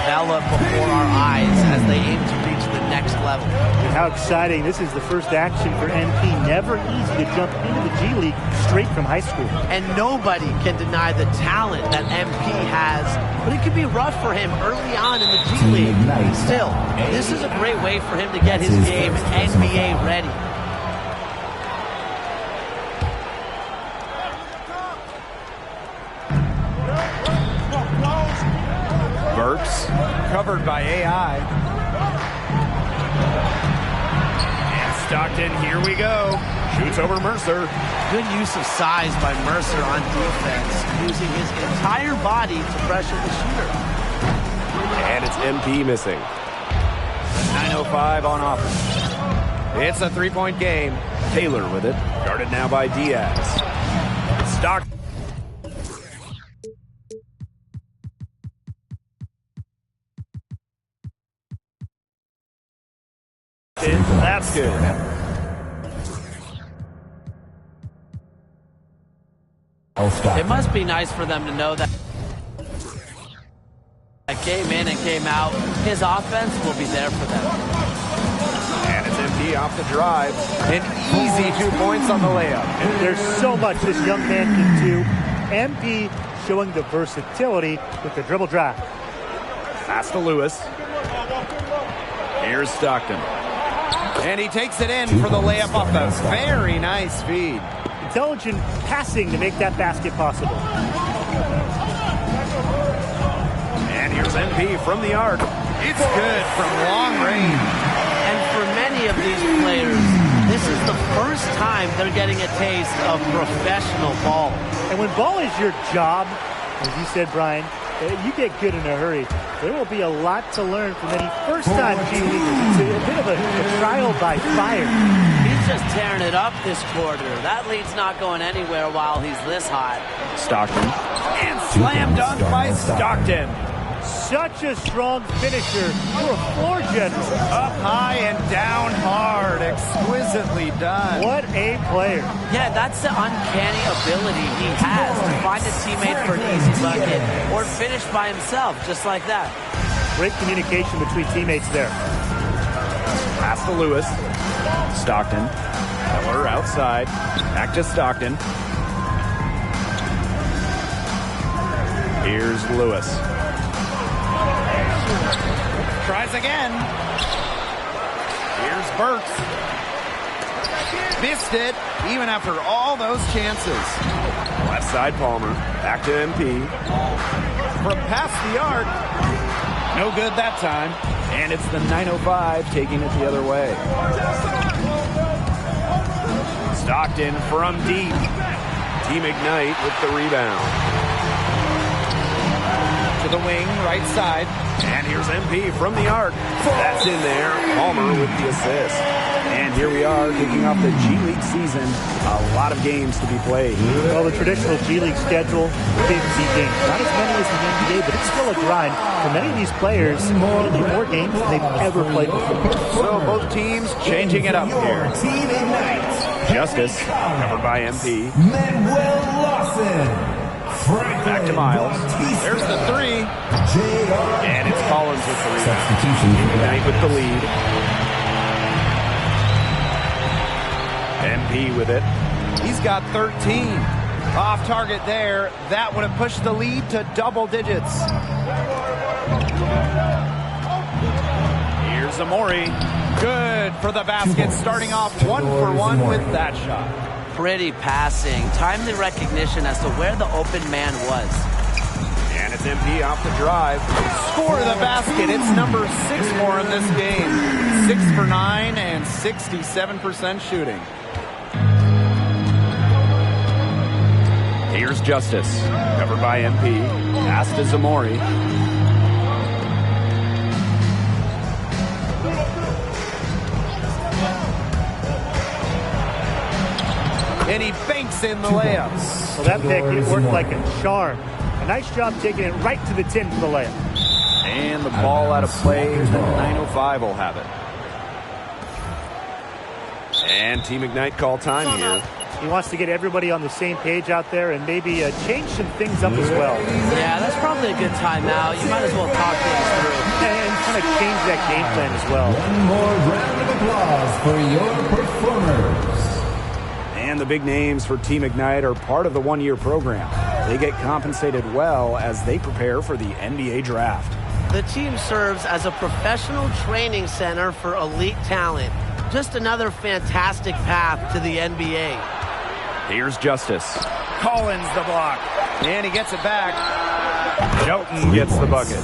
develop before our eyes as they aim to reach the next level. And how exciting. This is the first action for MP. Never easy to jump into the G League straight from high school. And nobody can deny the talent that MP has, but it could be rough for him early on in the G League. Still, this is a great way for him to get his game NBA ready. Burks, covered by AI. And Stockton, here we go. Shoots over Mercer. Good use of size by Mercer on defense, using his entire body to pressure the shooter. And it's MP missing. 9:05 on offense. It's a three-point game. Taylor with it. Guarded now by Diaz. Stockton. That's good. It must be nice for them to know that game in and game out, his offense will be there for them. And it's MP off the drive. An easy 2 points on the layup. And there's so much this young man can do. MP showing the versatility with the dribble drive. Pass to Lewis. Here's Stockton. And he takes it in for the layup off the very nice feed. Intelligent passing to make that basket possible. And here's MP from the arc. It's good from long range. And for many of these players, this is the first time they're getting a taste of professional ball. And when ball is your job, as you said, Brian, you get good in a hurry. There will be a lot to learn from any first-time G Leaguers. It's a bit of a trial by fire. He's just tearing it up this quarter. That lead's not going anywhere while he's this hot. Stockton. And slam dunk by Stockton. Such a strong finisher. You're a floor general. Up high and down hard. Exquisitely done. What a player. Yeah, that's the uncanny ability he has to find a teammate for an easy bucket or finish by himself, just like that. Great communication between teammates there. Pass to Lewis. Stockton. Miller outside. Back to Stockton. Here's Lewis. Tries again. Here's Burks. Missed it, even after all those chances. Left side Palmer. Back to MP. From past the arc. No good that time. And it's the 905 taking it the other way. Stockton from deep. Team Ignite with the rebound. To the wing, right side. And here's MP from the arc. That's in there. Palmer with the assist. And here we are kicking off the G League season. A lot of games to be played. Well, the traditional G League schedule, 50 games. Not as many as the NBA, but it's still a grind. For many of these players, really more games than they've ever played before. So both teams changing it up here. Justice, covered by MP. Back to Miles. There's the three. And it's Collins with the rebound. Ignite with the lead. MP with it. He's got 13. Off target there. That would have pushed the lead to double digits. Here's Amori. Good for the basket. Starting off 1-for-1 with that shot. Pretty passing. Timely recognition as to where the open man was. And it's MP off the drive. Score the basket. It's number 6 for him this game. 6 for 9 and 67% shooting. Here's Justice. Covered by MP. Pass to Zamori. And he banks in the layups. Well, that pick, it worked like a charm. A nice job taking it right to the tin for the layup. And the ball out of play. The 905 will have it. And Team Ignite call time here. He wants to get everybody on the same page out there and maybe change some things up as well. Yeah, that's probably a good timeout. You might as well talk things through. kind of change that game plan as well. One more round of applause for your performers. And the big names for Team Ignite are part of the one-year program. They get compensated well as they prepare for the NBA draft. The team serves as a professional training center for elite talent. Just another fantastic path to the NBA. Here's Justice. Collins the block. And he gets it back. Shelton gets the bucket.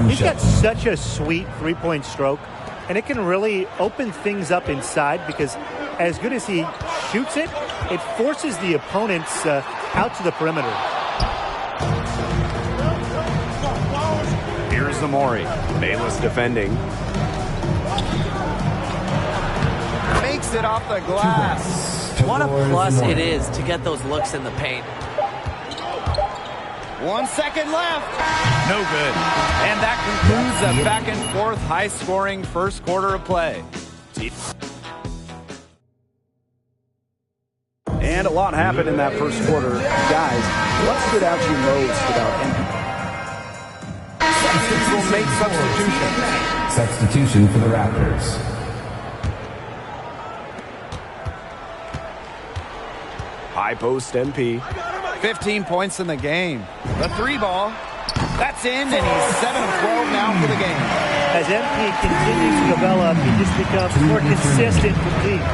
He's got such a sweet three-point stroke, and it can really open things up inside because as good as he shoots it, it forces the opponents out to the perimeter. Here's Zamori. Bayless defending. Makes it off the glass. What a plus it is to get those looks in the paint. 1 second left. No good. And that concludes a back-and-forth, high-scoring first quarter of play. And a lot happened in that first quarter. Guys, what stood out to you most about NBA? Will make substitution. Substitution for the Raptors. High post MP. 15 points in the game. The three ball. That's in, and he's 7 of 12 now for the game. As MP continues to develop, he just becomes more consistent from deep.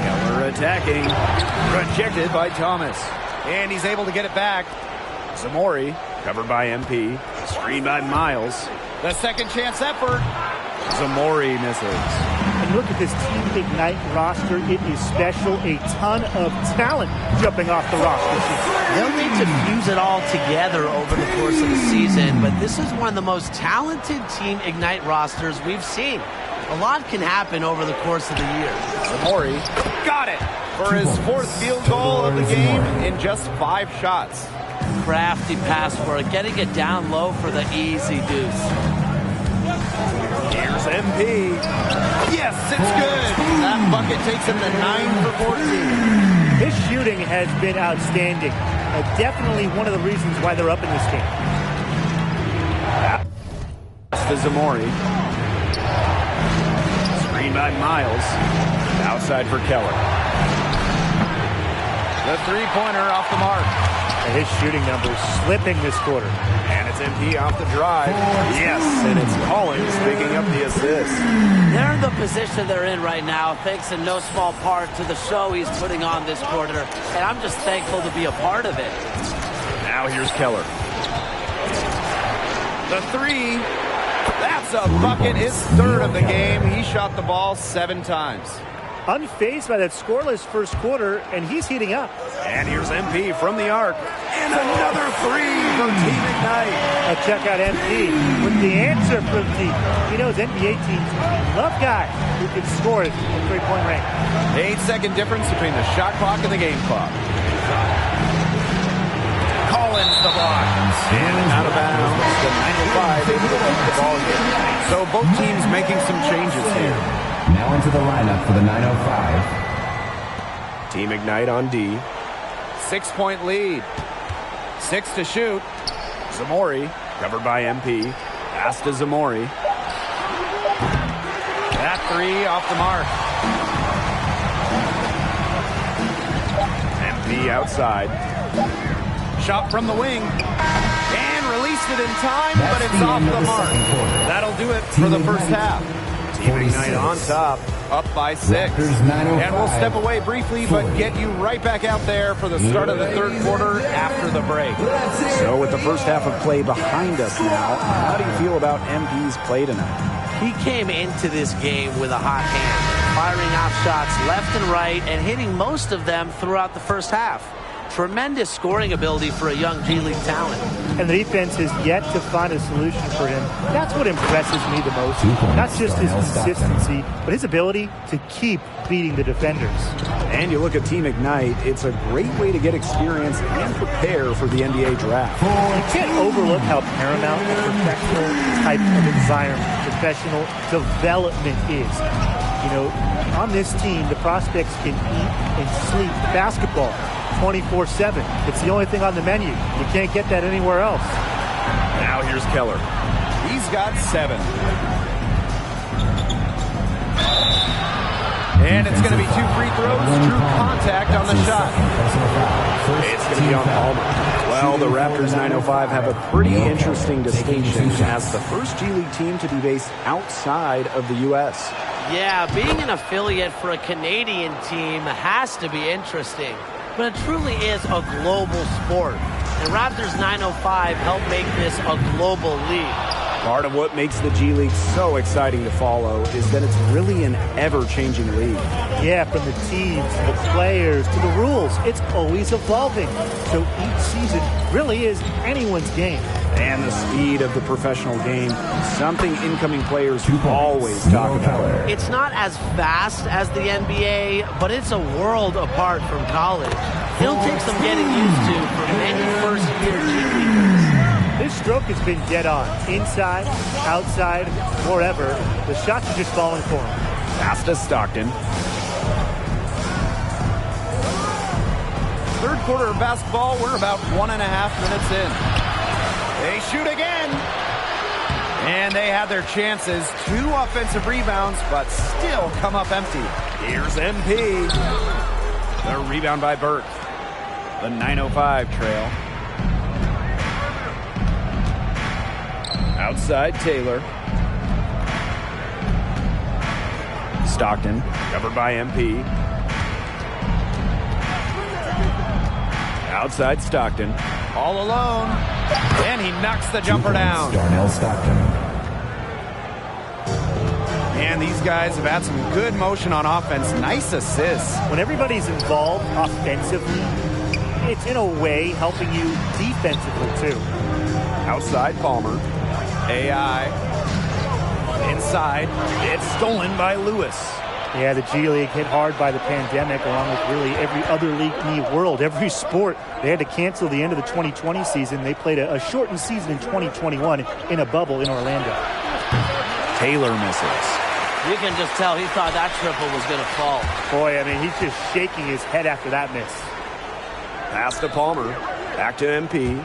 Keller attacking. Rejected by Thomas. And he's able to get it back. Zamori, covered by MP. Screened by Miles. The second chance effort. Zamori misses. And look at this Team Ignite roster. It is special. A ton of talent jumping off the roster. They'll need to fuse it all together over the course of the season, but this is one of the most talented Team Ignite rosters we've seen. A lot can happen over the course of the year. Zamori got it for his fourth field goal of the game in just 5 shots. Crafty pass work, getting it down low for the easy deuce. Here's MP. Yes, it's good. That bucket takes him to 9 for 14. His shooting has been outstanding. Definitely one of the reasons why they're up in this game. To Zamori. Screen by Miles. Outside for Keller. The three-pointer off the mark. And his shooting numbers slipping this quarter. And it's MP off the drive. Yes, and it's Collins picking up the assist. They're in the position they're in right now, thanks in no small part to the show he's putting on this quarter. And I'm just thankful to be a part of it. Now here's Keller. The three. That's a bucket. His third of the game. He shot the ball 7 times. Unfazed by that scoreless first quarter, and he's heating up. And here's MP from the arc. And another three for Team Ignite. Check out MP with the answer from deep. He knows NBA teams love guys who can score it from three-point range. 8-second difference between the shot clock and the game clock. Collins the block. And out of bounds. The 905 able to keep the ball here. So both teams making some changes here. Now into the lineup for the 905. Team Ignite on D. 6-point lead. 6 to shoot. Zamori, covered by MP. Pass to Zamori. That three off the mark. MP outside. Shot from the wing. And released it in time, but it's off the mark. That'll do it for the first half. Team Ignite on top, up by 6. And we'll step away briefly, but get you right back out there for the start of the third quarter after the break. So with the first half of play behind us now, how do you feel about MP's play tonight? He came into this game with a hot hand, firing off shots left and right and hitting most of them throughout the first half. Tremendous scoring ability for a young G League talent. And the defense has yet to find a solution for him. That's what impresses me the most. Not just his consistency, but his ability to keep beating the defenders. And you look at Team Ignite, it's a great way to get experience and prepare for the NBA draft. You can't overlook how paramount a professional type of environment, professional development is. You know, on this team, the prospects can eat and sleep basketball 24/7. It's the only thing on the menu. You can't get that anywhere else. Now here's Keller. He's got 7. And it's going to be 2 free throws, true contact on the shot. It's going to be on Palmer. Well, the Raptors 905 have a pretty interesting distinction as the first G League team to be based outside of the U.S. Yeah, being an affiliate for a Canadian team has to be interesting. But it truly is a global sport. And Raptors 905 helped make this a global league. Part of what makes the G League so exciting to follow is that it's really an ever-changing league. Yeah, from the teams, to the players, to the rules, it's always evolving. So each season really is anyone's game. And the speed of the professional game, something incoming players always talk about. It's not as fast as the NBA, but it's a world apart from college. It'll take some getting used to for many first-year G Leaguers. This stroke has been dead on. Inside, outside, wherever. The shots are just falling for him. Pass to Stockton. Third quarter of basketball, we're about 1.5 minutes in. They shoot again. And they have their chances. 2 offensive rebounds, but still come up empty. Here's MP. The rebound by Burke. The 905 trail. Outside Taylor. Stockton, covered by MP. Outside Stockton. All alone. And he knocks the jumper down. Darnell Stockton. And these guys have had some good motion on offense. Nice assists. When everybody's involved offensively, it's in a way helping you defensively too. Outside Palmer. AI. Inside. It's stolen by Lewis. Yeah, the G League hit hard by the pandemic, along with really every other league in the world, every sport. They had to cancel the end of the 2020 season. They played a shortened season in 2021 in a bubble in Orlando. Taylor misses. You can just tell he thought that triple was going to fall. Boy, I mean, he's just shaking his head after that miss. Pass to Palmer. Back to MP.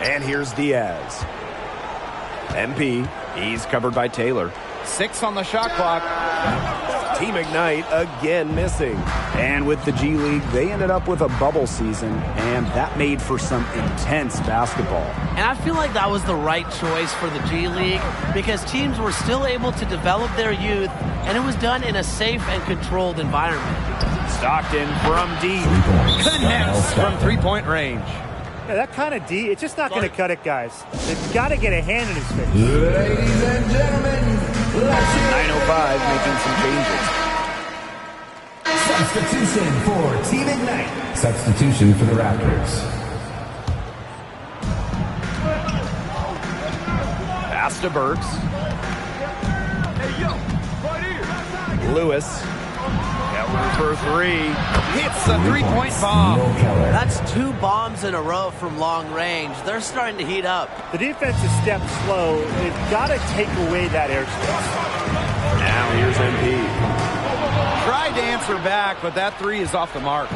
And here's Diaz. MP. He's covered by Taylor. 6 on the shot clock. Team Ignite again missing. And with the G League, they ended up with a bubble season, and that made for some intense basketball. And I feel like that was the right choice for the G League because teams were still able to develop their youth, and it was done in a safe and controlled environment. Stockton from deep. Connects from three-point range. Yeah, that kind of D, it's just not going to cut it, guys. They've got to get a hand in his face. Ladies and gentlemen, 905 making some changes. Substitution for Team Ignite. Substitution for the Raptors. Pass to Burks. Lewis. Keller for 3. Hits a three-point bomb. That's 2 bombs in a row from long range. They're starting to heat up. The defense is stepped slow. They've got to take away that airspace. Now here's MP. Tried to answer back, but that 3 is off the mark.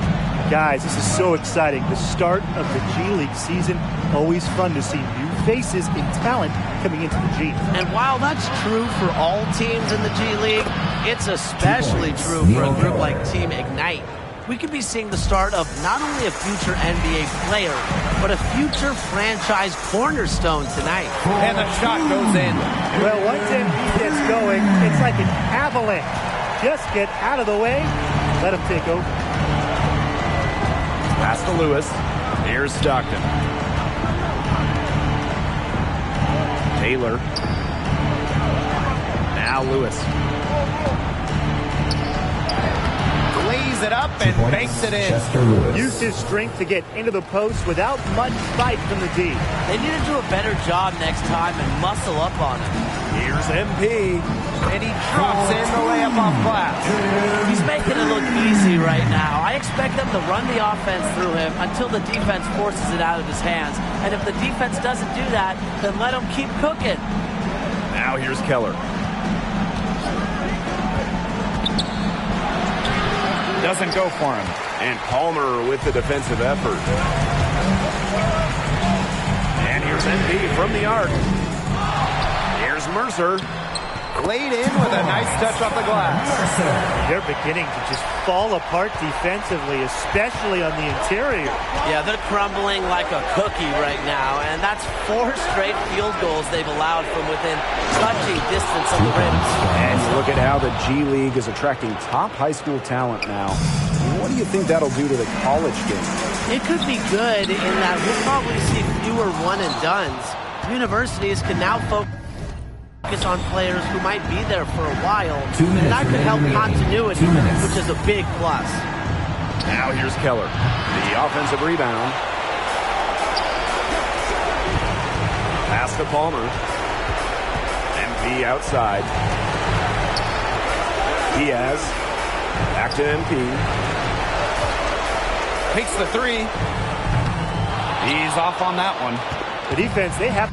Guys, this is so exciting. The start of the G League season, always fun to see new faces and talent coming into the G. And while that's true for all teams in the G League, it's especially true for a group like Team Ignite. We could be seeing the start of not only a future NBA player, but a future franchise cornerstone tonight. And the shot goes in. Well, once MP gets going, it's like an avalanche. Just get out of the way, let him take over. Pass to Lewis. Here's Stockton. Taylor. Now Lewis. Lays it up and banks it in. Used his strength to get into the post without much fight from the D. They need to do a better job next time and muscle up on him. Here's MP. And he drops in the layup off glass. He's making it look easy right now. I expect them to run the offense through him until the defense forces it out of his hands. And if the defense doesn't do that, then let him keep cooking. Now here's Keller. Doesn't go for him. And Palmer with the defensive effort. MP from the arc. Here's Mercer. Laid in with a nice touch off the glass. They're beginning to just fall apart defensively, especially on the interior. Yeah, they're crumbling like a cookie right now, and that's 4 straight field goals they've allowed from within touching distance of the rims. And you look at how the G League is attracting top high school talent now. What do you think that'll do to the college game? It could be good in that we'll probably see fewer one-and-dones. Universities can now focus on players who might be there for a while, and that could help continuity, which is a big plus. Now here's Keller, the offensive rebound. Pass to Palmer. MP outside. Diaz, back to MP. Takes the 3. He's off on that one. The defense, they have